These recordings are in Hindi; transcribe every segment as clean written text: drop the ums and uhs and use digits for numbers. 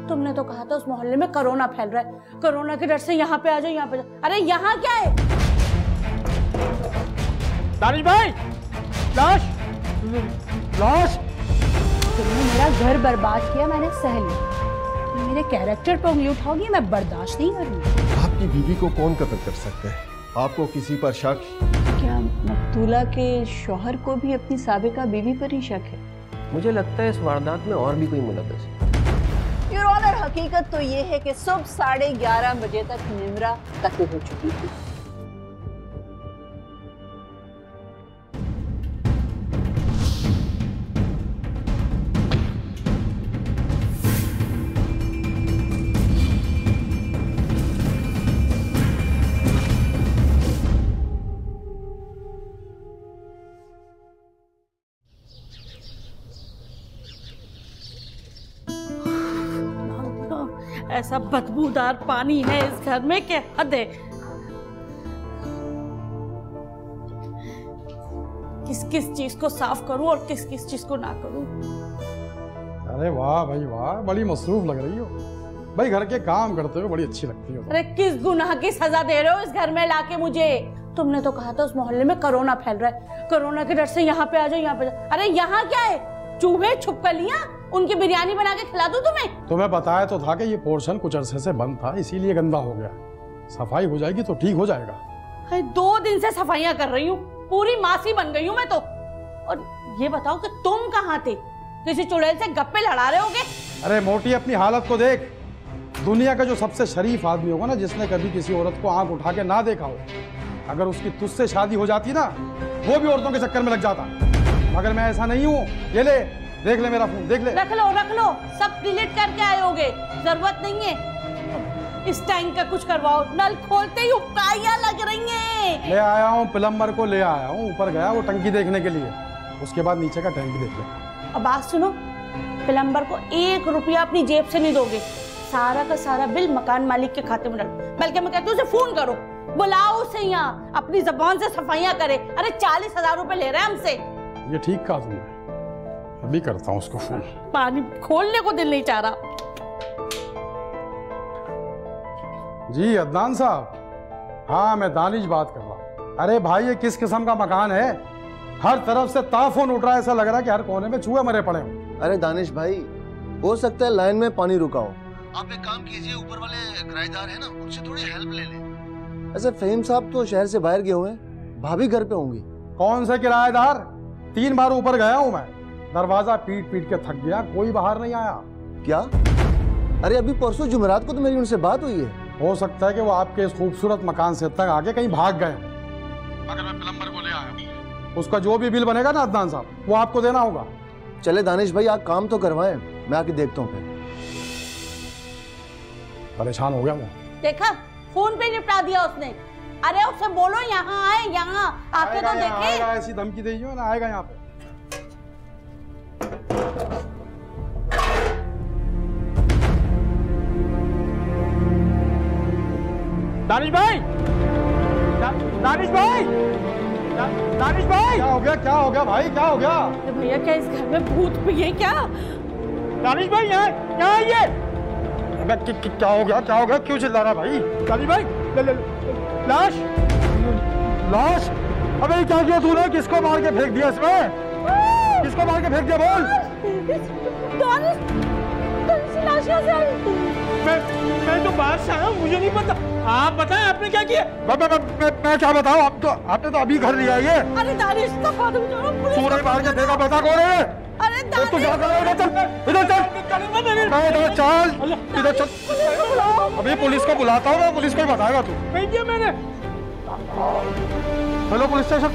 तुमने तो कहा था उस मोहल्ले में कोरोना फैल रहा है, कोरोना के डर से यहाँ पे आ जाओ, यहाँ पे जाओ। अरे यहाँ क्या है? दानिश भाई, लाश लाश। तुमने मेरा घर बर्बाद किया, मैंने सह लिया। मेरे कैरेक्टर पर उंगली उठाओगी, मैं बर्दाश्त नहीं करूंगी। आपकी बीवी को कौन कत्ल कर सकता है? आपको किसी पर शक? क्या मकतूला के शौहर को भी अपनी साबिका बीवी पर ही शक है? मुझे लगता है इस वारदात में और भी कोई मुलव्वस है। योर ऑनर, हकीकत तो ये है कि सुबह 11:30 बजे तक निम्रा कत्ल हो चुकी थी। ऐसा बदबूदार पानी है इस घर में कि हद है। किस किस चीज को साफ करूं और किस किस चीज को ना करूं। अरे वाह भाई वाह, बड़ी मसरूफ लग रही हो भाई, घर के काम करते हो बड़ी अच्छी लगती हो। अरे किस गुनाह की सजा दे रहे हो इस घर में लाके मुझे? तुमने तो कहा था उस मोहल्ले में कोरोना फैल रहा है, कोरोना के डर से यहाँ पे आ जाओ, यहाँ पे जाओ। अरे यहाँ क्या है? चूहे छिपकलियां, उनकी बिरयानी बना के खिला दूं तुम्हें? तुम्हें बताया तो था कि ये पोर्शन कुछ अरसे से बंद था, इसीलिए गंदा हो गया। सफाई हो जाएगी तो ठीक हो जाएगा। 2 दिन से सफाइयां कर रही हूँ, पूरी मासी बन गई हूँ मैं तो। और ये बताओ कि तुम कहाँ थे? किसी चुड़ैल से गप्पे लड़ा रहे होगे? अरे मोटी, अपनी हालत को देख। दुनिया का जो सबसे शरीफ आदमी होगा ना, जिसने कभी किसी औरत को आंख उठा के ना देखा हो, अगर उसकी तुझसे शादी हो जाती ना, वो भी औरतों के चक्कर में लग जाता। मगर मैं ऐसा नहीं हूँ। ये ले, देख ले मेरा फोन, देख ले। रख लो, सब डिलीट करके आए होगे, जरूरत नहीं है। इस टैंक का कुछ करवाओ, नल खोलते ही उपकारियां लग रही हैं। ले आया हूँ, प्लम्बर को ले आया हूँ, ऊपर गया वो टंकी देखने के लिए, उसके बाद नीचे का टैंक देख ले। अब बात सुनो, प्लम्बर को 1 रुपया अपनी जेब से नहीं दोगे, सारा का सारा बिल मकान मालिक के खाते में डाल। बल्कि मैं कहती हूँ उसे फोन करो, बुलाओ उसे यहाँ, अपनी जबान से सफाइयां करे। अरे 40,000 रुपए ले रहे हैं हमसे। ये ठीक कहा तुमने, अभी करता हूँ उसको फोन। पानी खोलने को दिल नहीं चाह रहा। जी अदनान साहब, हाँ मैं दानिश बात कर रहा हूँ। अरे भाई, ये किस किस्म का मकान है? हर तरफ से ताफून उठ रहा है, ऐसा लग रहा है कि हर कोने में चूहे मरे पड़े हों। अरे दानिश भाई, हो सकता है लाइन में पानी रुका हो। आप एक काम कीजिए, ऊपर वाले किराएदार है ना, उनसे थोड़ी हेल्प ले लें। ऐसे फहीम साहब तो शहर से बाहर गए हुए हैं, भाभी घर पे होंगी। कौन से किराएदार? 3 बार ऊपर गया हूँ मैं, दरवाजा पीट पीट के थक गया, कोई बाहर नहीं आया। क्या? अरे अभी परसों जुमेरात को तो मेरी उनसे बात हुई है। हो सकता है कि वो आपके इस खूबसूरत मकान से तक आके कहीं भाग गए। अगर मैं प्लम्बर को ले आया, उसका जो भी बिल बनेगा ना अदनान साहब, वो आपको देना होगा। चले दानिश भाई, आप काम तो करवाएं, मैं आके देखता हूँ। फिर परेशान हो गया वो। देखा, फोन पे निपटा दिया उसने। अरे उससे बोलो यहाँ आए, यहाँ आके तो देखे। ऐसी धमकी दी हो ना, आएगा यहाँ पे। दानिश भाई, दानिश भाई, दानिश भाई, क्या हो गया? क्या हो गया भाई? क्या हो गया? भैया, क्या इस घर में भूत भी है क्या? दानिश भाई, यहाँ आइए। क्या हो गया? क्या हो गया? क्यों चिल्ला रहा भाई? दानिश भाई, लाश लाश? अबे क्या किया तूने? किसको मार के फेंक दिया इसमें? किसको मार के फेंक दिया? बोल। लाश कहाँ से आई? मैं तो बाहर से आया, मुझे नहीं पता। आप बताएं आपने क्या किया? मैं क्या बताऊं? आपने तो अभी घर लिया ये। अरे दानिश, तूने मार के फेंका, बता कौन है? अरे दानिश, तू क्या कर रहा है? इधर चल, इधर चल। अभी पुलिस को बुलाता हूँ मैं, पुलिस को ही बताएगा तू। नहीं किया मैंने। Hello police station.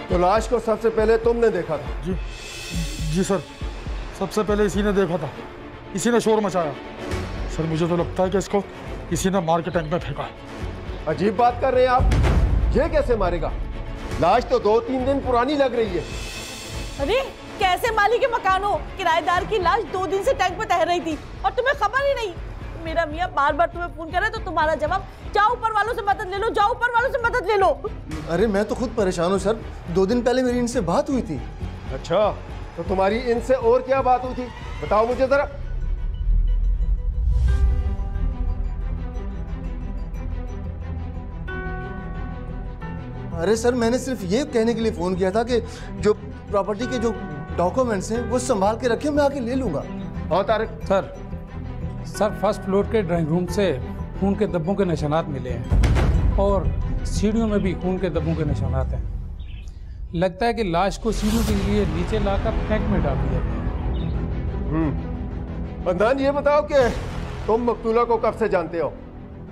तो लाश को सबसे पहले तुमने देखा था? जी सर, सबसे पहले इसी ने देखा था, इसी ने शोर मचाया। सर मुझे तो लगता है कि इसको इसी ने मार के टैंक में फेंका। अजीब बात कर रहे हैं आप, ये कैसे मारेगा? लाश तो 2-3 दिन पुरानी लग रही है। अरे कैसे माली के मकान हो? किराएदार की लाश 2 दिन से टैंक पे तैर रही थी और तुम्हें खबर ही नहीं। मेरा मियाँ बार बार तुम्हें फोन कर रहा है तो तुम्हारा जवाब, जाओ ऊपर वालों से मदद ले लो, जाओ ऊपर वालों से मदद ले लो। अरे मैं तो खुद परेशान हूँ सर, 2 दिन पहले मेरी इनसे बात हुई थी। अच्छा, तो तुम्हारी इनसे और क्या बात हुई थी, बताओ मुझे जरा। अरे सर, मैंने सिर्फ ये कहने के लिए फोन किया था कि जो प्रॉपर्टी के जो डॉक्यूमेंट्स हैं वो संभाल के रखे, मैं आके ले लूंगा। हाँ तारिक सर फर्स्ट फ्लोर के ड्राइंग रूम से खून के धब्बों के निशानात मिले हैं और सीढ़ियों में भी खून के धब्बों के निशानात हैं। लगता है कि लाश को सीढ़ियों के लिए नीचे लाकर टैंक में डाल दिया गया। अदनान, ये बताओ कि तुम मकतूला को कब से जानते हो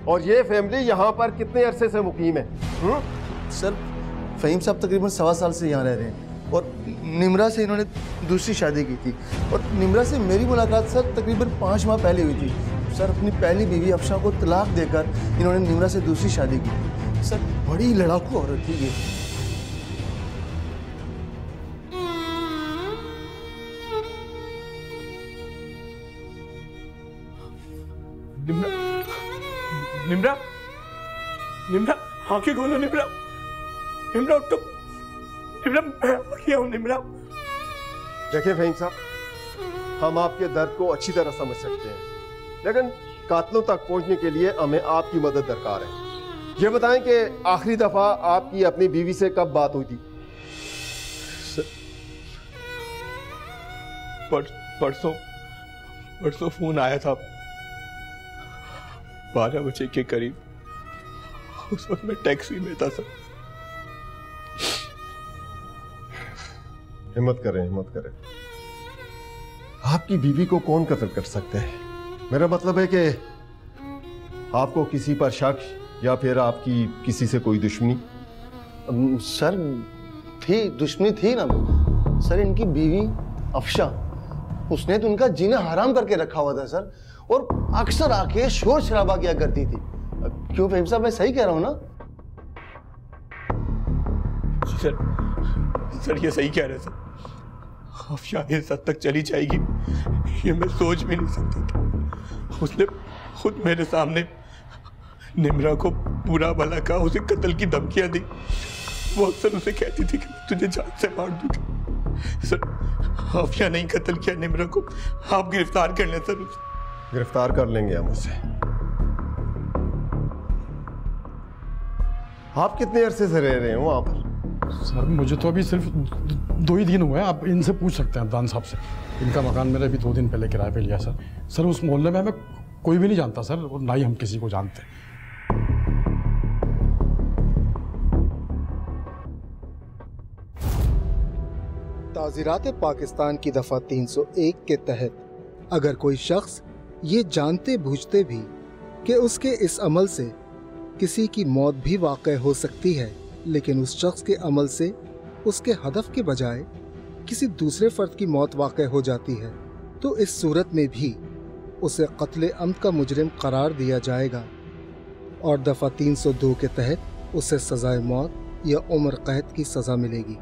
और ये फैमिली यहाँ पर कितने अरसे से मुकीम है? सर, फ़हीम साहब तकरीबन 1.25 साल से यहाँ रह रहे हैं और निमरा से इन्होंने दूसरी शादी की थी और निमरा से मेरी मुलाकात सर तकरीबन 5 माह पहले हुई थी। सर, अपनी पहली बीवी अफशा को तलाक देकर इन्होंने निमरा से दूसरी शादी की। सर, बड़ी लड़ाकू औरत थी ये। निम्रा, निम्रा, आंखें खोलो निम्रा, निम्रा उठो, निम्रा मैं क्या हूं निम्रा? देखिए फहीम साहब, हम आपके दर्द को अच्छी तरह समझ सकते हैं, लेकिन कातलों तक पहुंचने के लिए हमें आपकी मदद दरकार है। ये बताएं कि आखिरी दफा आपकी अपनी बीवी से कब बात हुई थी? परसों फोन आया था 12 बजे के करीब। उस वक्त मैं टैक्सी में था सर। हिम्मत करें, हिम्मत करें। आपकी बीवी को कौन कत्ल कर सकते हैं? मेरा मतलब है कि आपको किसी पर शक या फिर आपकी किसी से कोई दुश्मनी? सर, दुश्मनी थी ना सर। इनकी बीवी अफशा, उसने तो उनका जीना हराम करके रखा हुआ था सर, और अक्सर आके शोर शराबा किया करती थी। क्यों फहीम साहब, मैं सही कह रहा हूं ना? सर ये सही कह रहे हैं सर। अफशा इस हद तक चली जाएगी ये मैं सोच भी नहीं सकता था। उसने खुद मेरे सामने निम्रा को बुरा भला कहा, उसे कत्ल की धमकियां दी। वो अक्सर उसे कहती थी कि मैं तुझे जान से मार दूंगी। सर, अफशा नहीं कत्ल किया निम्रा को, आप गिरफ्तार कर लें सर। गिरफ्तार कर लेंगे हम उसे। आप कितने अरसे से रह रहे हैं वहां पर? सर, मुझे तो अभी सिर्फ 2 ही दिन हुए हैं। आप इनसे पूछ सकते हैं अदनान साहब से। इनका मकान मैंने अभी 2 दिन पहले किराए पे लिया सर। सर, उस मोहल्ले में हमें कोई भी नहीं जानता सर, और ना ही हम किसी को जानते। ताज़ीरात पाकिस्तान की दफ़ा 301 के तहत अगर कोई शख्स ये जानते बूझते भी कि उसके इस अमल से किसी की मौत भी वाक़ई हो सकती है, लेकिन उस शख्स के अमल से उसके हदफ के बजाय किसी दूसरे फ़र्द की मौत वाक़ई हो जाती है, तो इस सूरत में भी उसे क़त्ल अम्द का मुजरिम करार दिया जाएगा और दफ़ा 302 के तहत उसे सज़ाए मौत या उम्र कैद की सज़ा मिलेगी।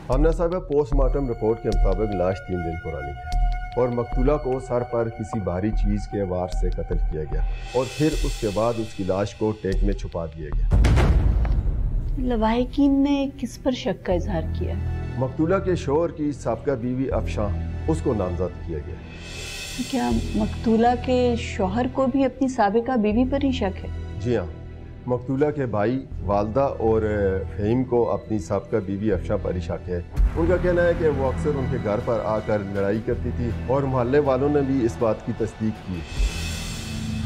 हमने साहब, पोस्टमार्टम रिपोर्ट के मुताबिक लाश 3 दिन पुरानी है और मकतूला को सर पर किसी भारी चीज़ के वार से कत्ल किया गया और फिर उसके बाद उसकी लाश को टैंक में छुपा दिया गया। लवाहिकीन ने किस पर शक का इजहार किया? मकतूला के शोहर की साबका बीवी अफशा, उसको नामजद किया गया। तो क्या मकतूला के शोहर को भी अपनी साबिका बीवी पर ही शक है? जी हाँ, मकतूला के भाई, वालदा और फहीम को अपनी साबका बीवी अफशा पर ही शक है। उनका कहना है कि वो अक्सर उनके घर पर आकर लड़ाई करती थी और मोहल्ले वालों ने भी इस बात की तस्दीक की।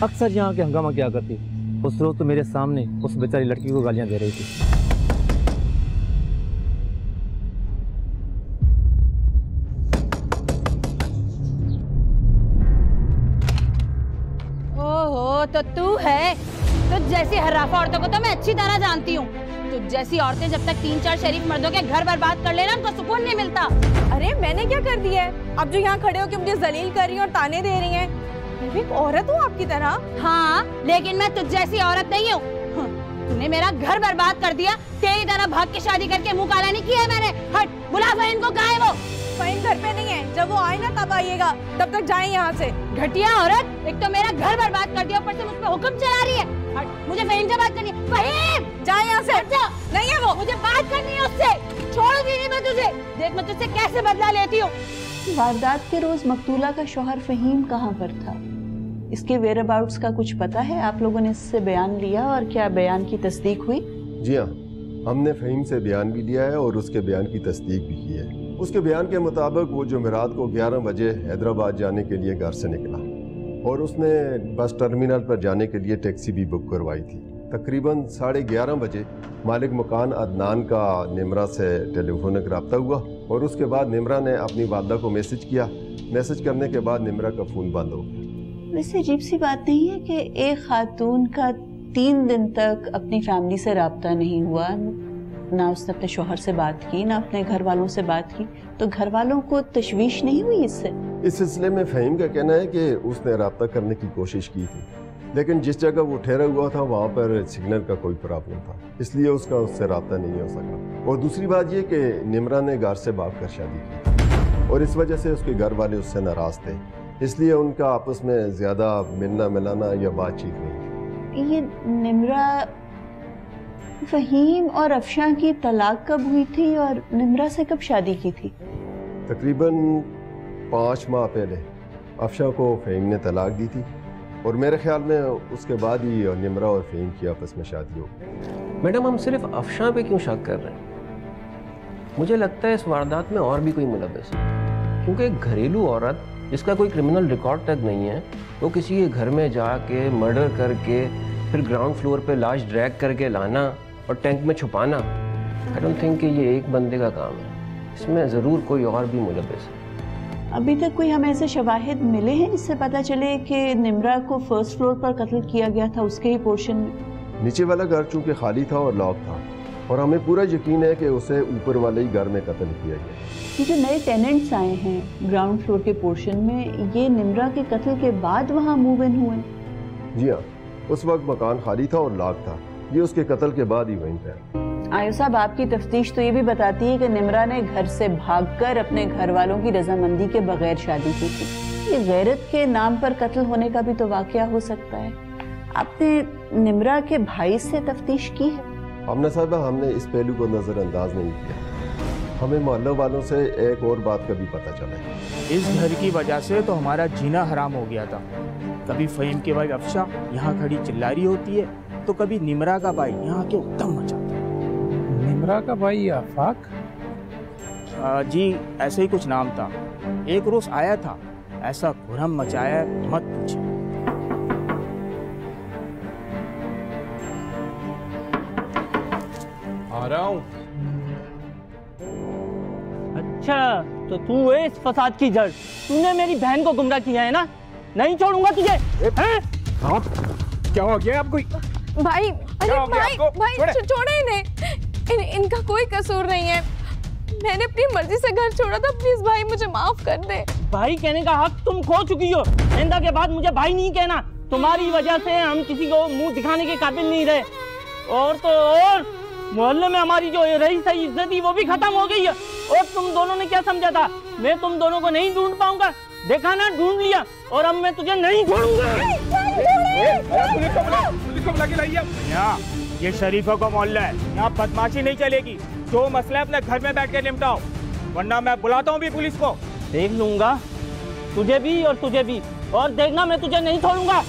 अक्सर यहाँ के हंगामा क्या करती, उस रोज तो मेरे सामने उस बेचारी लड़की को गालियाँ दे रही थी। ओहो, तो तू है? तो जैसी हर्राफा औरतों को तो मैं अच्छी तरह जानती हूँ। तो जैसी औरतें जब तक 3-4 शरीफ मर्दों के घर बर्बाद कर लेना उनको सुकून नहीं मिलता। अरे मैंने क्या कर दिया है? आप जो यहाँ खड़े होकर मुझे जलील कर रही हैं और ताने दे रही हैं, मैं भी एक औरत हूँ आपकी तरह। हाँ, लेकिन मैं तुझ जैसी औरत नहीं हूँ। तूने मेरा घर बर्बाद कर दिया, तेरी तरह भाग के शादी करके मुंह काला नहीं किया है मैंने। हट, बुला फहीम को। कहाँ है वो? फहीम घर पे नहीं है, जब वो आए ना तब आइएगा, तब तक जाएं यहाँ से। घटिया औरत, एक तो मेरा घर बर्बाद कर दिया, ऊपर से मुझ पे हुक्म चला रही है। हट, मुझे फहीम से बात करनी है। फहीम, जाए यहाँ से। नहीं है वो, मुझे बात करनी है उससे। छोड़ूंगी नहीं मैं तुझे। देख मैं तुझसे कैसे बदला लेती हूँ। वारदात के रोज मकतूला का शौहर फहीम कहाँ पर था? इसके वेयर अबाउट्स का कुछ पता है? आप लोगों ने इससे बयान लिया और क्या बयान की तस्दीक हुई? जी हाँ, हमने फहीम से बयान भी लिया है और उसके बयान की तस्दीक भी की है। उसके बयान के मुताबिक वो जुमेरात को 11 बजे हैदराबाद जाने के लिए घर से निकला और उसने बस टर्मिनल पर जाने के लिए टैक्सी भी बुक करवाई थी। तकरीबन 11:30 बजे मालिक मकान अदनान का निमरा से टेलीफोनिक रब्ता हुआ और उसके बाद निमरा ने अपनी वालदा को मैसेज किया। मैसेज करने के बाद निमरा का फ़ोन बंद हो गया। वैसे अजीब सी बात नहीं है कि एक खातून का 3 दिन तक अपनी फैमिली से रब्ता नहीं हुआ, ना उसने अपने शौहर से बात की, ना अपने घर वालों से बात की, तो घर वालों को तशवीश नहीं हुई इससे? इस सिलसिले में फहीम का कहना है कि उसने रब्ता करने की कोशिश की थी, लेकिन जिस जगह वो ठहरा हुआ था वहाँ पर सिग्नल का कोई प्रॉब्लम था, इसलिए उसका उससे रब्ता नहीं हो सका। और दूसरी बात ये कि निमरा ने घर से भाग कर शादी की और इस वजह से उसके घर वाले उससे नाराज थे, इसलिए उनका आपस में ज़्यादा मिलना मिलाना या बातचीत नहीं। ये निमरा, फहीम और अफशा की तलाक कब हुई थी और निमरा से कब शादी की थी? तकरीबन 5 माह पहले अफशा को फहीम ने तलाक दी थी और मेरे ख्याल में उसके बाद ही निमरा और फहीम की आपस में शादी हो गई। मैडम, हम सिर्फ अफशा पे क्यों शक कर रहे हैं? मुझे लगता है इस वारदात में और भी कोई मुलव्वस है, क्योंकि एक घरेलू औरत जिसका कोई क्रिमिनल रिकॉर्ड तक नहीं है, वो किसी के घर में जाके मर्डर करके फिर ग्राउंड फ्लोर पे लाश ड्रैग करके लाना और टैंक में छुपाना, आई डोंट थिंक कि ये एक बंदे का काम है। इसमें ज़रूर कोई और भी मुलव्वस है। अभी तक कोई हमें ऐसे शवाहिद मिले हैं जिससे पता चले कि निमरा को फर्स्ट फ्लोर पर कत्ल किया गया था, उसके ही पोर्शन में? नीचे वाला घर चूँकि खाली था और लॉक था और हमें पूरा यकीन है कि उसे ऊपर वाले ही घर में कत्ल किया गया। ये जो नए टेनेंट्स आए हैं ग्राउंड फ्लोर के पोर्शन में, ये निमरा के कत्ल के बाद वहाँ मूव इन हुए? जी हाँ, उस वक्त मकान खाली था और लॉक था, ये उसके कत्ल के बाद ही वहीं पे। आयो साहब, आपकी तफ्तीश तो ये भी बताती है कि निमरा ने घर से भागकर अपने घर वालों की रजामंदी के बगैर शादी की थी। ये गैरत के नाम पर कत्ल होने का भी तो वाकया हो सकता है। आपने निमरा के भाई से तफ्तीश की है? हमने साहब, हमने इस पहलू को नज़रअंदाज नहीं किया। हमें मोहल्ले वालों से एक और बात का भी पता चला है। इस घर की वजह से तो हमारा जीना हराम हो गया था। कभी फहीम की वाइफ अफशा यहाँ खड़ी चिल्ला रही होती है, तो कभी निमरा का भाई यहाँ के उत्तम मचाता है। निमरा का भाई आफाक? जी, ऐसे ही कुछ नाम था। एक रोज आया था, ऐसा खुरम मचाया मत पूछे। आ रहा हूँ। अच्छा, तो तू है इस फसाद की जड़। तूने मेरी बहन को गुमराह किया है ना? नहीं छोड़ूंगा तुझे। आप क्या हो गया आपको? भाई, अरे भाई छोड़े इन्हें, इनका कोई कसूर नहीं है। मैंने अपनी मर्जी से घर छोड़ा था, प्लीज भाई मुझे माफ कर दे। भाई कहने का हक तुम खो चुकी हो। आइंदा के बाद मुझे भाई नहीं कहना। तुम्हारी वजह से हम किसी को मुंह दिखाने के काबिल नहीं रहे। और तो और मोहल्ले में हमारी जो रही सही इज्जत थी वो भी खत्म हो गई है। और तुम दोनों ने क्या समझा था मैं तुम दोनों को नहीं ढूंढ पाऊंगा? देखा ना, ढूंढ लिया। और अब मैं तुझे नहीं छोड़ूंगा। यहाँ ये शरीफों का मोहल्ला है, यहाँ बदमाशी नहीं चलेगी। जो मसला है अपने घर में बैठ के निपटाओ, वरना मैं बुलाता हूँ भी पुलिस को। देख लूंगा तुझे भी और तुझे भी, और देखना मैं तुझे नहीं छोड़ूंगा।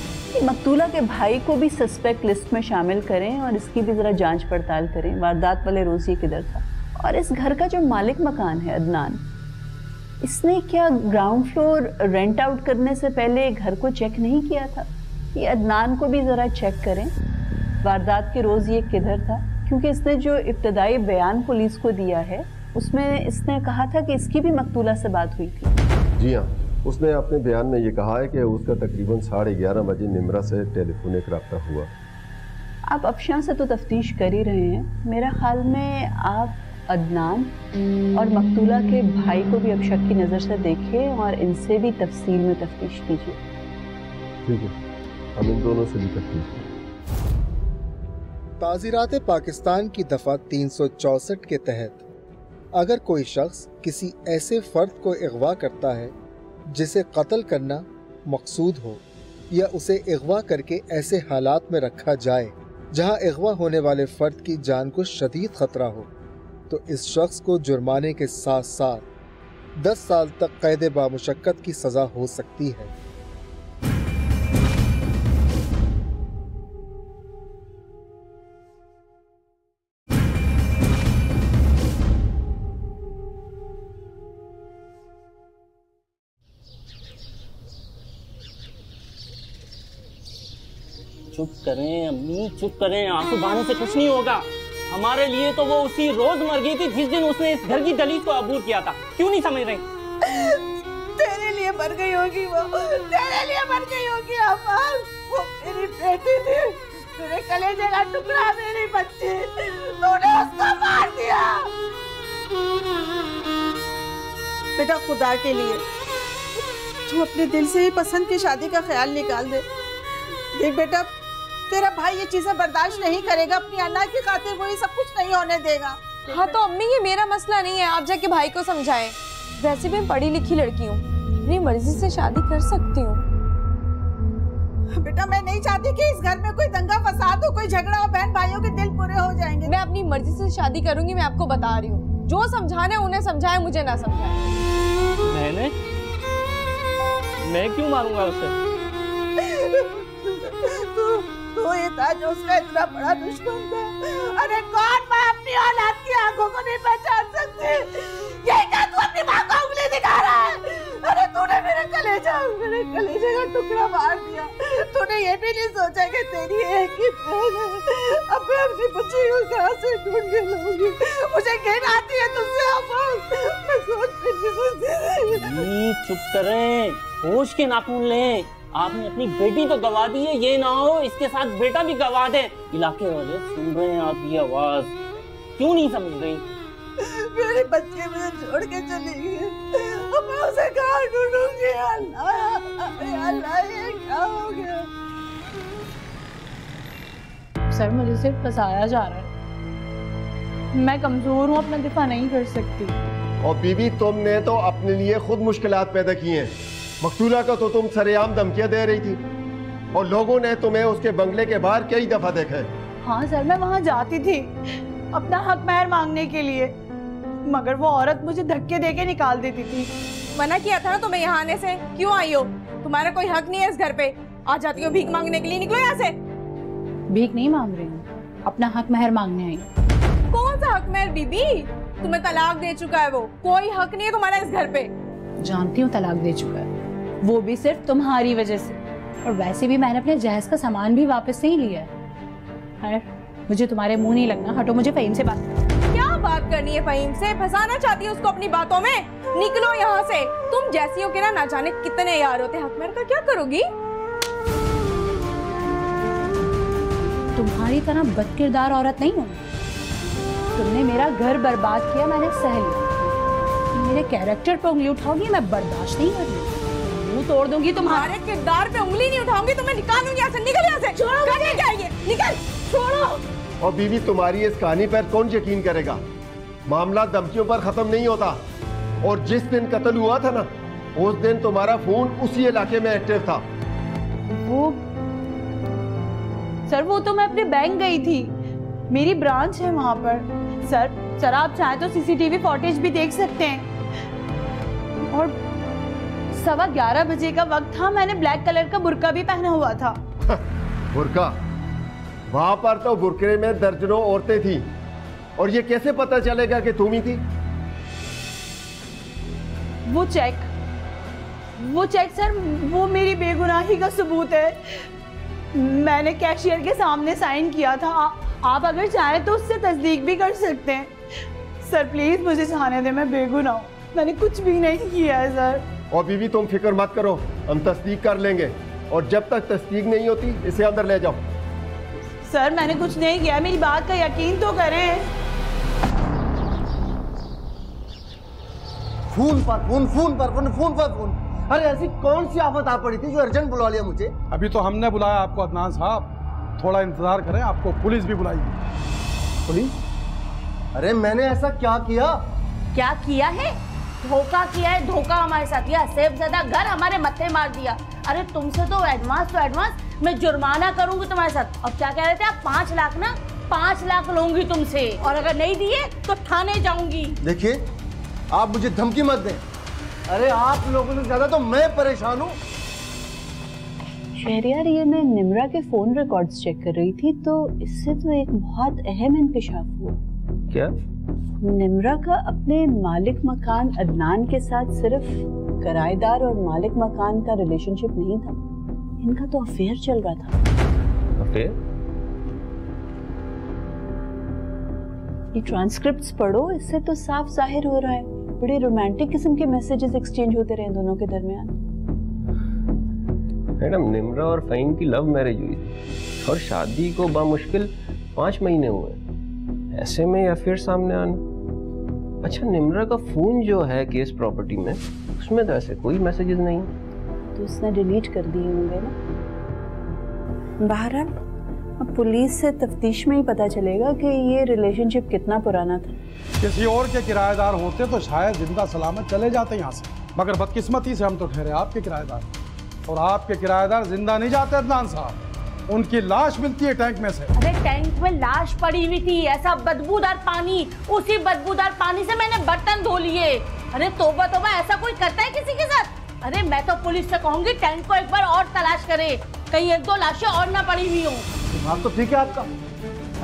मकतूला के भाई को भी सस्पेक्ट लिस्ट में शामिल करें और इसकी भी जरा जांच पड़ताल करें। वारदात वाले रोज ये किधर था? और इस घर का जो मालिक मकान है अदनान, इसने क्या ग्राउंड फ्लोर रेंट आउट करने से पहले घर को चेक नहीं किया था? ये अदनान को भी जरा चेक करें, वारदात के रोज ये किधर था, क्योंकि इसने जो इब्तदाई बयान पुलिस को दिया है उसमें इसने कहा था कि इसकी भी मकतूला से बात हुई थी। जी हाँ, उसने अपने बयान में ये कहा है कि उसका तकरीबन 11:30 बजे निमरा से टेलीफोनिक रब्ता हुआ आप अफशां से तो तफ्तीश कर ही रहे हैं, मेरा ख्याल में आप अदनान और मकतूला के भाई को भी अब शक की नज़र से देखें और इनसे भी तफसील में तफ्तीश कीजिए। ठीक है, हम इन दोनों से भी तफ्तीश करें। ताज़ीरात पाकिस्तान की दफ़ा 364 के तहत अगर कोई शख्स किसी ऐसे फ़र्द को अगवा करता है जिसे कत्ल करना मकसूद हो या उसे अगवा करके ऐसे हालात में रखा जाए जहां अगवा होने वाले फ़र्द की जान को शदीद ख़तरा हो, तो इस शख्स को जुर्माने के साथ साथ 10 साल तक कैद बामुशक्कत की सज़ा हो सकती है। चुप करें अम्मी, चुप करें, आंसू बहाने से कुछ नहीं होगा। हमारे लिए तो वो उसी रोज मर गई थी जिस दिन उसने इस घर की दलील को अबूर किया था। क्यों नहीं समझ रही? तेरे लिए मर गई होगी वो, तेरे लिए मर गई होगी अम्मा। वो मेरी बेटी थी, मेरे कलेजे का टुकड़ा, मेरी बच्ची, तूने उसको मार दिया। बेटा खुदा के लिए तू अपने दिल से ही पसंद की शादी का ख्याल निकाल दे। देख बेटा, तेरा भाई ये चीजें बर्दाश्त नहीं करेगा, अपनी अन्ना की खातिर वो ये सब कुछ नहीं होने देगा। हाँ तो अम्मी ये मेरा मसला नहीं है, आप जाके भाई को समझाएं। वैसे भी मैं पढ़ी लिखी लड़की हूँ, अपनी मर्जी से शादी कर सकती हूँ। बेटा मैं नहीं चाहती कि इस घर में कोई दंगा फसाद हो, कोई झगड़ा हो, बहन भाइयों के दिल पूरे हो जाएंगे। मैं अपनी मर्जी से शादी करूंगी, मैं आपको बता रही हूँ। जो समझाना है उन्हें समझाए, मुझे ना समझाए। मैं क्यों मारूंगा उसे? तो ये था जो उसका इतना बड़ा दुश्मन था। अरे कौन माँ अपनी औलाद की आंखों को नहीं पहचान सकती? यही क्या तू अपनी माँ को उंगली दिखा रहा है? अरे तूने मेरे कलेजे का टुकड़ा मार दिया। तूने ये भी नहीं सोचा कि तेरी एक ही बहन है। अब मैं अपनी बच्ची को कहाँ से ढूंढ के लाऊंगी? मुझे घिन आती है तुझसे अम्मा, मैं सोच भी नहीं सकती। चुप करें, होश के नाखून लें। आपने अपनी बेटी तो गवा दी है, ये ना हो इसके साथ बेटा भी गवा दे। इलाके वाले सुन रहे हैं आपकी आवाज, क्यों नहीं समझ रही? मेरे बच्चे मुझे छोड़ के चली गई, अब मैं उसे कहाँ ढूंढूंगी? अल्लाह ये क्या हो गया? सर मुझे सिर्फ फंसाया जा रहा है, मैं कमजोर हूँ, अपना दिफा नहीं कर सकती। और बीबी तुमने तो अपने लिए खुद मुश्किलात पैदा की हैं। मकतूला का तो तुम सरेआम धमकियां दे रही थी और लोगों ने तुम्हें उसके बंगले के बाहर कई दफा देखा है। हाँ सर, मैं वहाँ जाती थी अपना हक महर मांगने के लिए, मगर वो औरत मुझे धक्के देके निकाल देती थी। मना किया था ना तुम्हें यहाँ आने से, क्यों आई हो? तुम्हारा कोई हक नहीं है इस घर पे। आ जाती हो भीख मांगने के लिए, निकलो यहाँ से। भीख नहीं मांग रही हूँ, अपना हक महर मांगने आई। कौन सा हक महर बीबी? तुम्हें तलाक दे चुका है वो, कोई हक नहीं है तुम्हारा इस घर पे। जानती हूँ तलाक दे चुका है, वो भी सिर्फ तुम्हारी वजह से, और वैसे भी मैंने अपने जहेज का सामान भी वापस नहीं लिया है। मुझे तुम्हारे मुंह नहीं लगना, हटो, मुझे फहीम से बात। क्या बात करनी है फहीम से? फंसाना चाहती है उसको अपनी बातों में? निकलो यहाँ से। तुम जैसी हो के ना जाने कितने यार होते। हक महर का क्या करोगी? तुम्हारी तरह बदकिरदार औरत नहीं हूँ। तुमने मेरा घर बर्बाद किया, मैंने सह लिया। मेरे कैरेक्टर पे उंगली उठाओगी, मैं बर्दाश्त नहीं कर रही, मुंह तोड़ दूंगी। तुम्हारे किरदार पे उंगली नहीं उठाऊंगी, तुम्हें निकालूंगी यहाँ से। निकल यहाँ से। छोड़ो, क्या ये? निकल, छोड़ो। और बीवी तुम्हारी इस कहानी पर कौन यकीन करेगा? मामला धमकियों पर खत्म नहीं होता। और जिस दिन कत्ल हुआ था ना, उस दिन तुम्हारा फोन उसी इलाके में एक्टिव था। वो सर, वो तो मैं अपने बैंक गई थी, मेरी ब्रांच है वहां पर। सर आप चाहे तो सीसीटीवी फुटेज भी देख सकते हैं। और 11:15 बजे का वक्त था, मैंने ब्लैक कलर का बुर्का भी पहना हुआ था। बुर्का? वहां पर तो बुर्के में दर्जनों औरतें थी, और ये कैसे पता चलेगा कि तुम ही थी? वो चेक सर, वो मेरी बेगुनाही का सबूत है। मैंने कैशियर के सामने साइन किया था। आप अगर चाहें तो उससे तस्दीक भी कर सकते हैं। सर प्लीज मुझे जाने दें, मैं बेगुनाह हूं, मैंने कुछ भी नहीं किया है सर। और बीवी तुम फिक्र मत करो, हम तस्दीक कर लेंगे, और जब तक तस्दीक नहीं होती इसे अंदर ले जाओ। सर मैंने कुछ नहीं किया, मेरी बात का यकीन तो करें। फोन पर फोन, फोन पर फोन, फोन पर फोन। अरे ऐसी कौन सी आफत आ पड़ी थी जो अर्जेंट बुला लिया मुझे? अभी तो हमने बुलाया आपको अदनान साहब, थोड़ा इंतजार करें, आपको पुलिस भी बुलाएगी। पुलिस? अरे मैंने ऐसा क्या किया? क्या किया है? धोखा किया है, धोखा हमारे साथ। यह सैफज़दा घर हमारे मत्थे मार दिया। अरे तुमसे तो एडवांस मैं जुर्माना करूंगी तुम्हारे साथ। अब क्या कह रहे थे आप? 5 लाख ना? 5 लाख लूंगी तुमसे, और अगर नहीं दिए तो थाने जाऊंगी। देखिए आप मुझे धमकी मत दें। अरे आप लोगों से ज्यादा तो मैं परेशान हूँ। शहरियार, ये मैं निम्रा के फोन रिकॉर्ड्स चेक कर रही थी तो इससे तो एक बहुत अहम इंकशाफ हुआ। क्या? निम्रा का अपने मालिक मकान अदनान के साथ सिर्फ किराएदार और मालिक मकान का रिलेशनशिप नहीं था, इनका तो अफेयर चल रहा था। अफेयर? ये ट्रांसक्रिप्ट्स पढ़ो, इससे तो साफ जाहिर हो रहा है बड़े रोमांटिक किस्म के मैसेजेस एक्सचेंज होते रहे दोनों के दरमियान। मैडम, निम्रा और फ़हीम की लव मैरिज हुई थी और शादी को बामुश्किल 5 महीने हुए। ऐसे में या फिर सामने आना। अच्छा, निम्रा का फोन जो है केस प्रॉपर्टी में, उसमें तो ऐसे कोई मैसेजेस नहीं, तो उसने डिलीट कर दिए होंगे ना। बहरहाल अब पुलिस से तफ्तीश में ही पता चलेगा कि ये रिलेशनशिप कितना पुराना था। किसी और के किराएदार होते तो शायद जिंदा सलामत चले जाते यहाँ से, मगर बदकिस्मती से हम तो ठहरे आपके किराएदार, और आपके किराएदार जिंदा नहीं जाते अदनान साहब, उनकी लाश मिलती है टैंक में से। अरे टैंक में लाश पड़ी हुई थी, ऐसा बदबूदार पानी, उसी बदबूदार पानी से मैंने बर्तन धो लिए। अरे तौबा तौबा, ऐसा कोई करता है किसी के साथ? अरे मैं तो पुलिस से कहूंगी टैंक को एक बार और तलाश करे, कहीं 1-2 लाशें और ना पड़ी हुई हों। बात तो ठीक है आपका,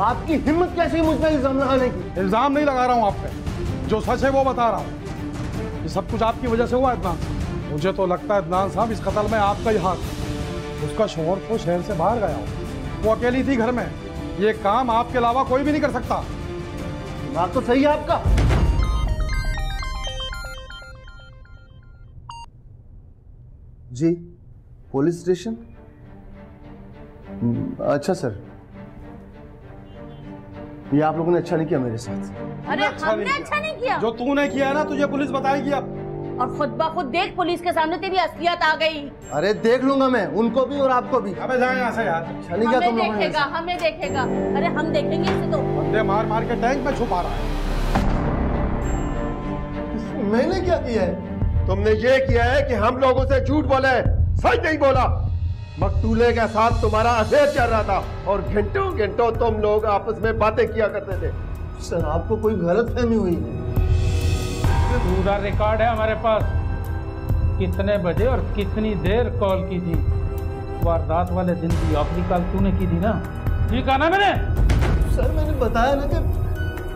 आपकी हिम्मत कैसी मुझ पर इल्जाम लगाने की? इल्जाम नहीं लगा रहा हूँ आप पे, जो सच है वो बता रहा हूँ। ये सब कुछ आपकी वजह से हुआ अदनान। मुझे तो लगता है अदनान साहब इस कत्ल में आपका ही हाथ है। उसका शौहर तो शहर से बाहर गया हो, वो अकेली थी घर में, ये काम आपके अलावा कोई भी नहीं कर सकता। बात तो सही है आपका। जी पुलिस स्टेशन? अच्छा सर, ये आप लोगों ने अच्छा नहीं किया मेरे साथ। अरे हमने अच्छा नहीं किया? जो तूने किया है ना, तुझे पुलिस बताएगी अब। और खुद ब खुद देख, पुलिस के सामने तेरी असलियत आ गई। अरे देख लूंगा मैं, उनको भी और आपको भी। अबे जाए यहाँ से यार। अच्छा नहीं किया तुम लोगों ने। देखेगा, हमें देखेगा। अरे हम देखेंगे इसे तो। बंदे मार मार के टैंक में छुपा रहा है। मैंने क्या किया है? तुमने ये किया है कि हम लोगों से झूठ बोले, सच नहीं बोला। मकतूले के साथ तुम्हारा अफेयर चल रहा था और घंटों घंटों तुम लोग आपस में बातें किया करते थे। सर आपको कोई गलतफहमी हुई है? पूरा रिकॉर्ड है हमारे पास, कितने बजे और कितनी देर कॉल की थी। वारदात वाले दिन की आखिरी कॉल तूने की थी ना? ठीक है ना? मैंने सर मैंने बताया ना कि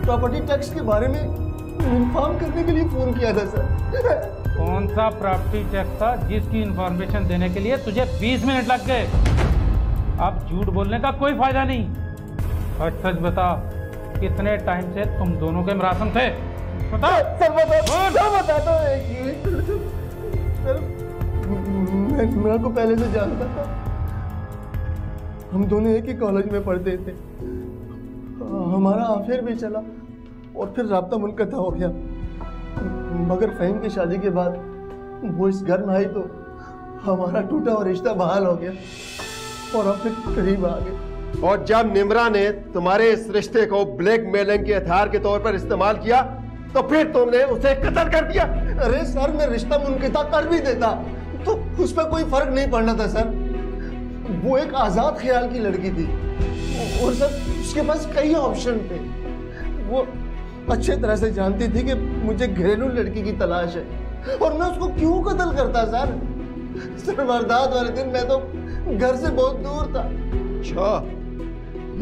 प्रॉपर्टी टैक्स के बारे में इन्फॉर्म करने के लिए फोन किया था सर। कौन सा प्रॉपर्टी टैक्स था जिसकी इंफॉर्मेशन देने के लिए तुझे 20 मिनट लग गए? अब झूठ बोलने का कोई फायदा नहीं, और सच बता, कितने टाइम से तुम दोनों के मरासम थे? बता। सर बताता हूँ। सर मैं निम्रा को पहले से जानता था, हम दोनों एक ही कॉलेज में पढ़ते थे, हमारा अफेयर भी चला और फिर राब्ता मुनक़ता हो गया। मगर फ़हीम की शादी के बाद वो इस घर में आई तो हमारा टूटा और रिश्ता बहाल हो गया और अब फिर करीब आ गए। और जब निम्रा ने तुम्हारे इस रिश्ते को ब्लैकमेलिंग के हथियार के तौर पर इस्तेमाल किया तो फिर तुमने उसे कत्ल कर दिया। अरे सर मैं रिश्ता मुनक़ता कर भी देता तो उस पर कोई फर्क नहीं पड़ना था सर। वो एक आजाद ख्याल की लड़की थी और सर उसके पास कई ऑप्शन थे। वो अच्छे तरह से जानती थी कि मुझे घरेलू लड़की की तलाश है और मैं उसको क्यों कत्ल करता सर? सर वारदात वाले दिन मैं तो घर से बहुत दूर था। अच्छा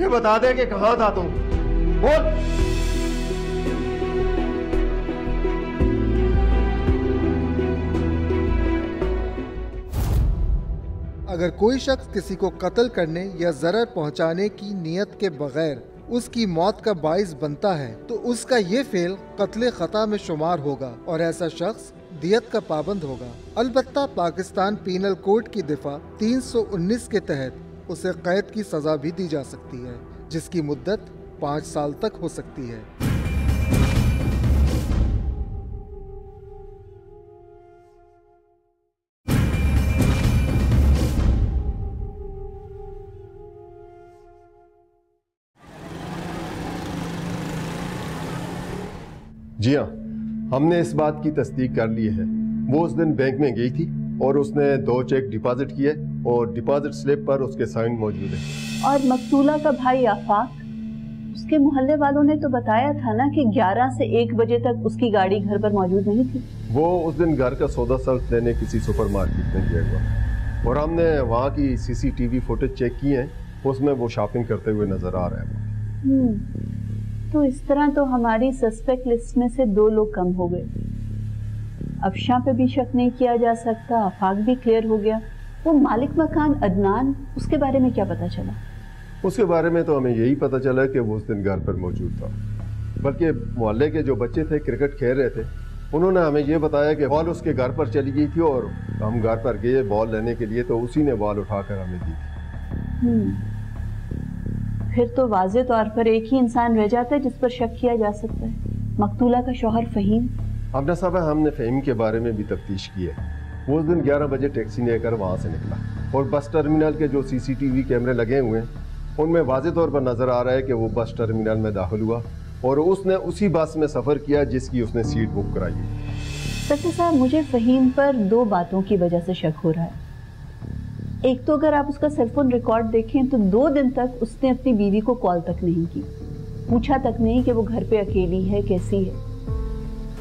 ये बता दे कि कहां था तुम? बोल। अगर कोई शख्स किसी को कत्ल करने या जरर पहुंचाने की नीयत के बगैर उसकी मौत का बाइस बनता है तो उसका ये फेल कत्ल खता में शुमार होगा और ऐसा शख्स दियत का पाबंद होगा। अलबत्ता पाकिस्तान पीनल कोड की दफा 319 के तहत उसे कैद की सजा भी दी जा सकती है, जिसकी मुद्दत 5 साल तक हो सकती है। जी हाँ, हमने इस बात की तस्दीक कर ली है। वो उस दिन बैंक में गई थी और उसने 2 चेक डिपॉजिट किए और डिपॉजिट स्लिप पर उसके साइन मौजूद है। और मकतूला का भाई आफाक, उसके मोहल्ले वालों ने तो बताया था ना कि 11 से 1 बजे तक उसकी गाड़ी घर पर मौजूद नहीं थी। वो उस दिन घर का सौदा सर्फ लेने किसी सुपरमार्केट में गया हुआ और हमने वहाँ की सीसीटीवी फुटेज चेक की है, उसमें वो शॉपिंग करते हुए नजर आ रहा है। तो इस तरह तो हमारी सस्पेक्ट लिस्ट में से 2 लोग कम हो गए। अफशा पे भी शक नहीं किया जा सकता, आफाक भी क्लियर हो गया। वो मालिक मकान अदनान, उसके बारे में क्या पता चला? उसके बारे में तो हमें यही पता चला कि वो उस दिन घर पर मौजूद था। बल्कि मोहल्ले के जो बच्चे थे क्रिकेट खेल रहे थे, उन्होंने हमें ये बताया कि बॉल उसके घर पर चली गई थी और हम घर पर गए बॉल लेने के लिए, तो उसी ने बॉल उठाकर हमें दी थी। फिर तो वाज़े तौर पर एक ही इंसान रह जाता है जिस पर शक किया जा सकता है, मकतूला का शौहर फ़हीम। अबना साहब, हमने फ़हीम के बारे में भी तफ्तीश की है। वो उस दिन 11 बजे टैक्सी लेकर वहाँ से निकला और बस टर्मिनल के जो सीसीटीवी कैमरे लगे हुए हैं उनमें वाज़े तौर पर नज़र आ रहा है कि वो बस टर्मिनल में दाखिल हुआ और उसने उसी बस में सफ़र किया जिसकी उसने सीट बुक कराई है। सच्चे साहब, मुझे फ़हीम पर 2 बातों की वजह से शक हो रहा है। एक तो अगर आप उसका सेलफोन रिकॉर्ड देखें तो 2 दिन तक उसने अपनी बीवी को कॉल तक नहीं की, पूछा तक नहीं कि वो घर पे अकेली है, कैसी है।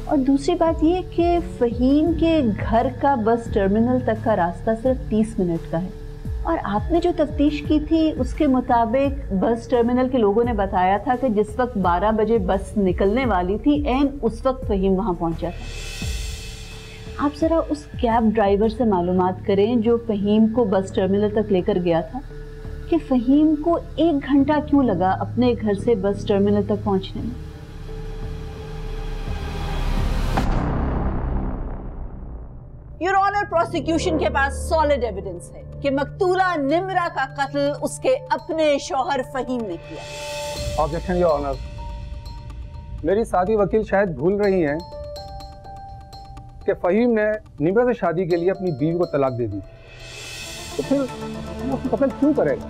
और दूसरी बात ये कि फ़हीम के घर का बस टर्मिनल तक का रास्ता सिर्फ 30 मिनट का है और आपने जो तफ्तीश की थी उसके मुताबिक बस टर्मिनल के लोगों ने बताया था कि जिस वक्त 12 बजे बस निकलने वाली थी ऐन उस वक्त फ़हीम वहाँ पहुँचा था। आप ज़रा उस कैब ड्राइवर से मालूमात करें जो फ़हीम को बस टर्मिनल तक लेकर गया था कि फ़हीम को 1 घंटा क्यों लगा अपने घर से बस टर्मिनल तक पहुँचने में। योर ऑनर, प्रोसिक्यूशन के पास सॉलिड एविडेंस है कि मकतूला निम्रा का कत्ल उसके अपने शौहर फ़हीम ने किया। ऑब्जेक्शन योर ऑनर, मेरी साथी वकील शायद भूल रही हैं कि फ़हीम ने निम्रा से शादी के लिए अपनी बीवी को तलाक दे दी, तो फिर वो उसको कत्ल क्यों करेगा?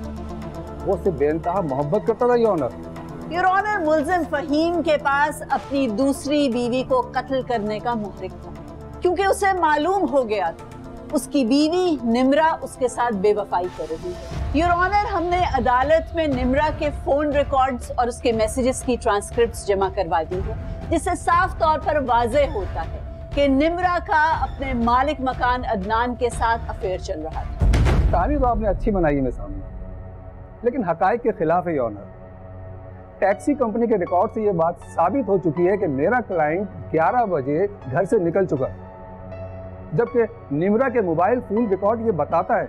वो उससे बेइंतहा मोहब्बत करता था योर ऑनर। योर ऑनर, मुल्जिम फ़हीम के पास अपनी दूसरी बीवी को कत्ल करने का मुहरिक था क्योंकि उसे मालूम हो गया था उसकी बीवी निम्रा उसके साथ बेवफाई कर रही है। योर ऑनर, हमने अदालत में निम्रा के फोन रिकॉर्ड्स और उसके मैसेजेस की ट्रांसक्रिप्ट्स जमा करवा दी है जिससे साफ तौर पर वाज़ेह होता है कि निम्रा का अपने मालिक मकान अदनान के साथ अफेयर चल रहा था। कहानी तो आपने अच्छी बनाई है मेरे सामने, लेकिन हकायक के खिलाफ है योर ऑनर। टैक्सी कंपनी के रिकॉर्ड से ये बात साबित हो चुकी है कि मेरा क्लाइंट 11 बजे घर से निकल चुका है, जबकि निम्रा के मोबाइल फोन रिकॉर्ड ये बताता है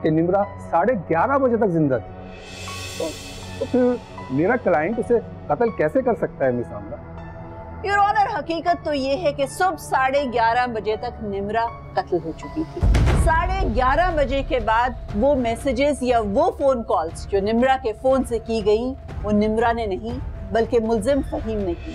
कि निम्रा 11:30 बजे तक जिंदा थी। तो फिर मेरा क्लाइंट उसे कत्ल कैसे कर सकता है मेरे सामने? योर ऑनर, हकीकत तो ये है कि सुबह 11:30 बजे तक निम्रा कत्ल हो चुकी थी। 11:30 बजे के बाद वो मैसेजेस या वो फोन कॉल्स जो निम्रा के फोन से की गई वो निम्रा ने नहीं बल्कि मुल्जिम फ़हीम ने की।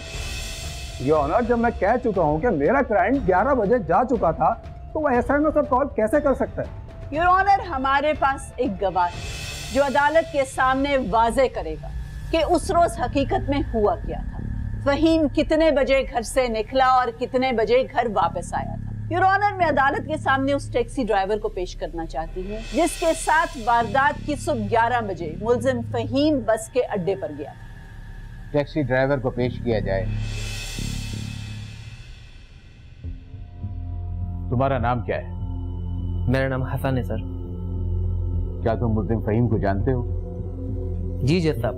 योर ऑनर, जब मैं कह चुका हूं कि मेरा क्लाइंट 11 बजे जा चुका था तो वह एसएमएस और कॉल कैसे कर सकता है? योर ऑनर, हमारे पास एक गवाह है जो अदालत के सामने वाज़े करेगा कि उस रोज हकीकत में हुआ क्या था, फ़हीम कितने बजे घर से निकला और कितने बजे घर वापस आया था। योर ऑनर, मैं अदालत के सामने उस टैक्सी ड्राइवर को पेश करना चाहती हूँ जिसके साथ वारदात की सुबह 11 बजे मुल्जिम फ़हीम बस के अड्डे पर गया। टैक्सी ड्राइवर को पेश किया जाए। तुम्हारा नाम क्या है? मेरा नाम हसन है सर। क्या तुम मुल्जिम फ़हीम को जानते हो? जी जज साहब,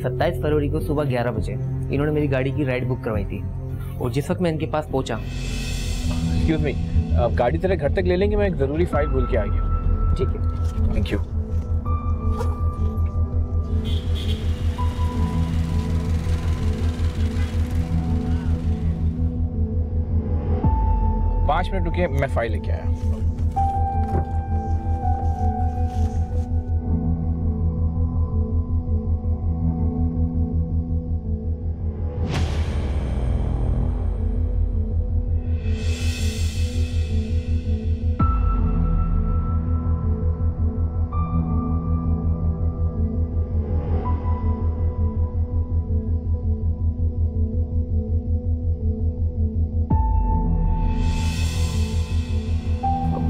27 फरवरी को सुबह 11 बजे इन्होंने मेरी गाड़ी की राइड बुक करवाई थी और जिस वक्त मैं इनके पास पहुंचा। एक्सक्यूज मी, गाड़ी तेरे घर तक ले लेंगे, मैं एक ज़रूरी फाइल भूल के आ गया। ठीक है, थैंक यू। पाँच मिनट रुकिए, मैं फाइल लेके आया।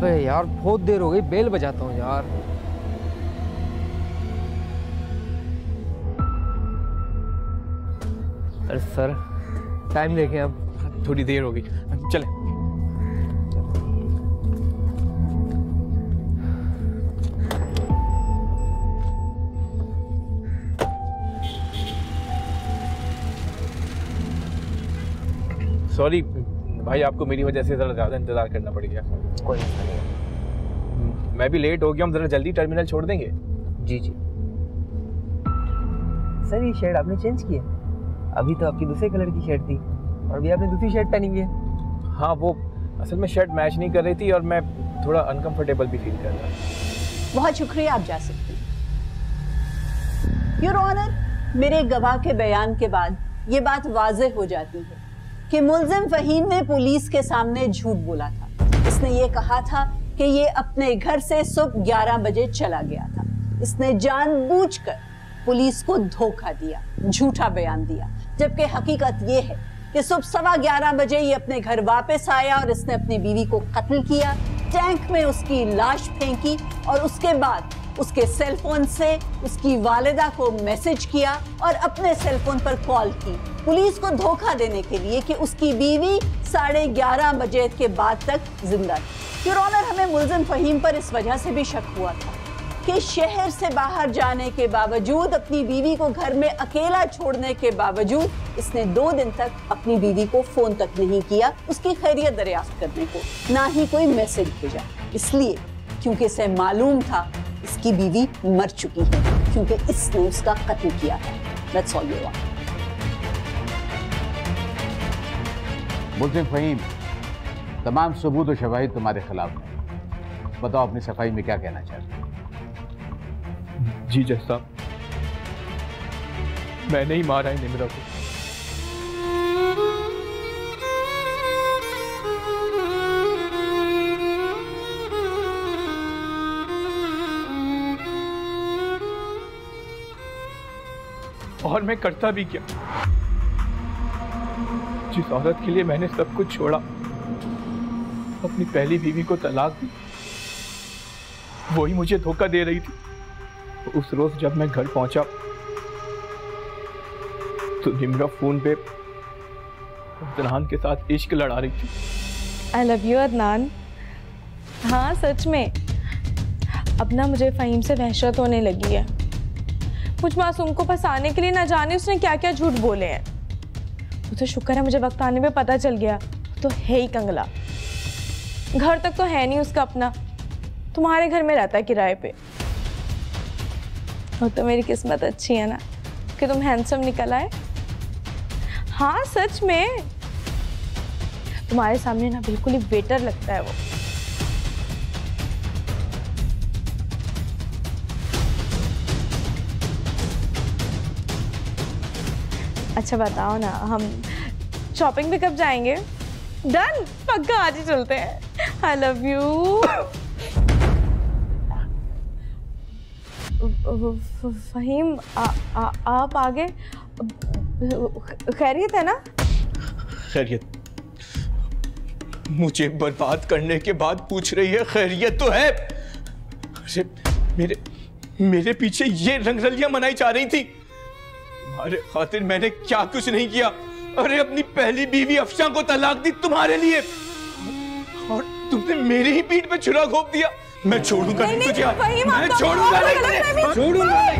अबे यार बहुत देर हो गई, बेल बजाता हूँ यार। अरे सर टाइम देखें अब। थोड़ी देर हो गई, चले। सॉरी भाई, आपको मेरी वजह से ज़रा ज़्यादा इंतज़ार करना पड़ गया। कोई मसला नहीं। मैं भी लेट हो गया, हम ज़रा जल्दी टर्मिनल छोड़ देंगे। जी जी। सर ये शर्ट आपने चेंज की है? अभी तो आपकी दूसरे कलर की शर्ट थी और अभी आपने दूसरी शर्ट पहनी हुई है। हाँ, वो असल में शर्ट मैच नहीं कर रही थी और मैं थोड़ा अनकंफर्टेबल भी फील कर रहा था। बहुत शुक्रिया, आप जा सकते हैं। योर ऑनर, मेरे गवाह के बयान के बाद ये बात वाज़ेह हो जाती है कि मुल्जिम फहीम ने पुलिस के सामने झूठ बोला था। इसने ये कहा था कि ये अपने घर से सुबह 11 बजे चला गया था। इसने जानबूझकर पुलिस को धोखा दिया, झूठा बयान दिया, जबकि हकीकत ये है कि सुबह 11:15 बजे ये अपने घर वापस आया और इसने अपनी बीवी को कत्ल किया, टैंक में उसकी लाश फेंकी और उसके बाद उसके सेलफोन से उसकी वालिदा को मैसेज किया और अपने सेलफोन पर कॉल की पुलिस को धोखा देने के लिए कि उसकी बीवी 11:30 बजे के बाद तक जिंदा थी। योर ऑनर, हमें मुल्जिम फहीम पर इस वजह से भी शक हुआ था कि शहर से बाहर जाने के बावजूद, अपनी बीवी को घर में अकेला छोड़ने के बावजूद इसने 2 दिन तक अपनी बीवी को फोन तक नहीं किया उसकी खैरियत दरियाफ्त करने को, ना ही कोई मैसेज भेजा। इसलिए क्योंकि इसे मालूम था इसकी बीवी मर चुकी है, क्योंकि इसने उसका कत्ल किया है। That's all you want. मुल्जिम Faheem, तमाम सबूत और शवाहिद तुम्हारे खिलाफ हैं। बताओ अपनी सफाई में क्या कहना चाहते हो? जी जज साहब, मैंने ही मारा है निम्रा को। और मैं करता भी क्या? जिस औरत के लिए मैंने सब कुछ छोड़ा, अपनी पहली बीवी को तलाक दी, वही मुझे धोखा दे रही थी। उस रोज जब मैं घर पहुंचा तो निम्रा फोन पे अदनान के साथ इश्क लड़ा रही थी। I love you Adnan. हाँ सच में, अब ना मुझे फहीम से वहशत होने लगी है। मुझ मासूम को फंसाने के लिए ना जाने उसने क्या क्या झूठ बोले हैं। वो तो शुक्र है मुझे वक्त आने पे पता चल गया, तो है ही कंगला। घर तक तो है नहीं उसका अपना, तुम्हारे घर में रहता है किराए पे। वो तो मेरी किस्मत अच्छी है ना कि तुम हैंडसम निकल आए। हाँ सच में, तुम्हारे सामने ना बिल्कुल ही वेटर लगता है वो। अच्छा बताओ ना, हम शॉपिंग पे कब जाएंगे? डन, पक्का आज ही चलते हैं। I love you. फहीम आप आगे खैरियत है ना? खैरियत? मुझे बर्बाद करने के बाद पूछ रही है खैरियत तो है? अरे मेरे पीछे ये रंगरलियां मनाई जा रही थी। तुम्हारे खातिर मैंने क्या कुछ नहीं किया। अरे अपनी पहली बीवी अफशा को तलाक दी तुम्हारे लिए, और तुमने मेरी ही पीठ पे छुरा घोंप दिया। मैं छोड़ूंगा नहीं तुझे, मैं छोड़ूंगा नहीं, छोड़ूंगा नहीं।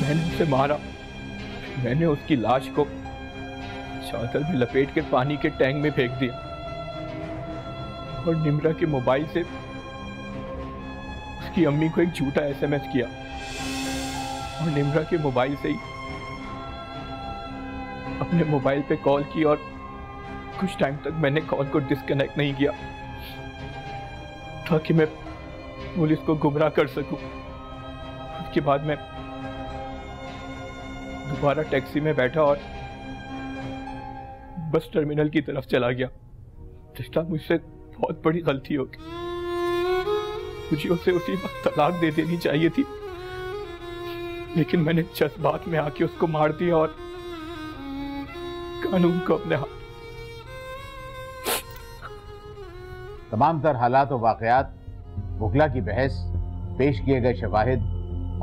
मैंने उसे मारा, मैंने उसकी लाश को चादर में लपेट के पानी के टैंक में फेंक दिया और निम्रा के मोबाइल से उसकी अम्मी को एक झूठा SMS किया और निम्रा के मोबाइल से ही अपने मोबाइल पे कॉल की और कुछ टाइम तक मैंने कॉल को डिस्कनेक्ट नहीं किया ताकि मैं पुलिस को गुमराह कर सकूं। उसके बाद मैं दोबारा टैक्सी में बैठा और बस टर्मिनल की तरफ चला गया। रिश्ता मुझसे बहुत बड़ी गलती हो गई, मुझे उसे उसी वक्त तलाक दे देनी चाहिए थी, लेकिन मैंने जज्बात में आके उसको मार दिया और कानून को अपने हाथ। तमाम तर हालात और वाक़यात, वकला की बहस, पेश किए गए शवाहिद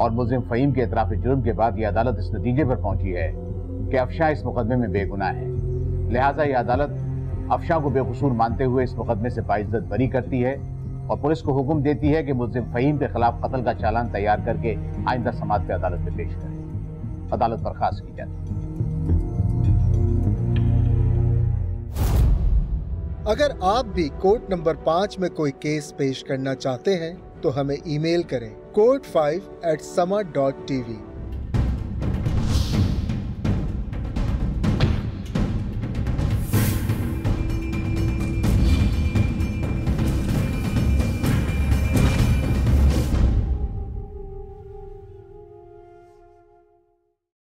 और मुल्ज़िम फ़हीम के इतराफ़ जुर्म के बाद यह अदालत इस नतीजे पर पहुंची है कि अफशा इस मुकदमे में बेगुनाह है। लिहाजा यह अदालत अफशा को बेकसूर मानते हुए इस मुकदमे से बाइज्जत बरी करती है और पुलिस को हुक्म देती है कि मुल्ज़िम फ़हीम के खिलाफ कत्ल का चालान तैयार करके आइंदा समाअत पे अदालत में पेश करे। अदालत बर्खास्त की जाती है। अगर आप भी कोर्ट नंबर 5 में कोई केस पेश करना चाहते हैं तो हमें ईमेल करें court5@sama.tv।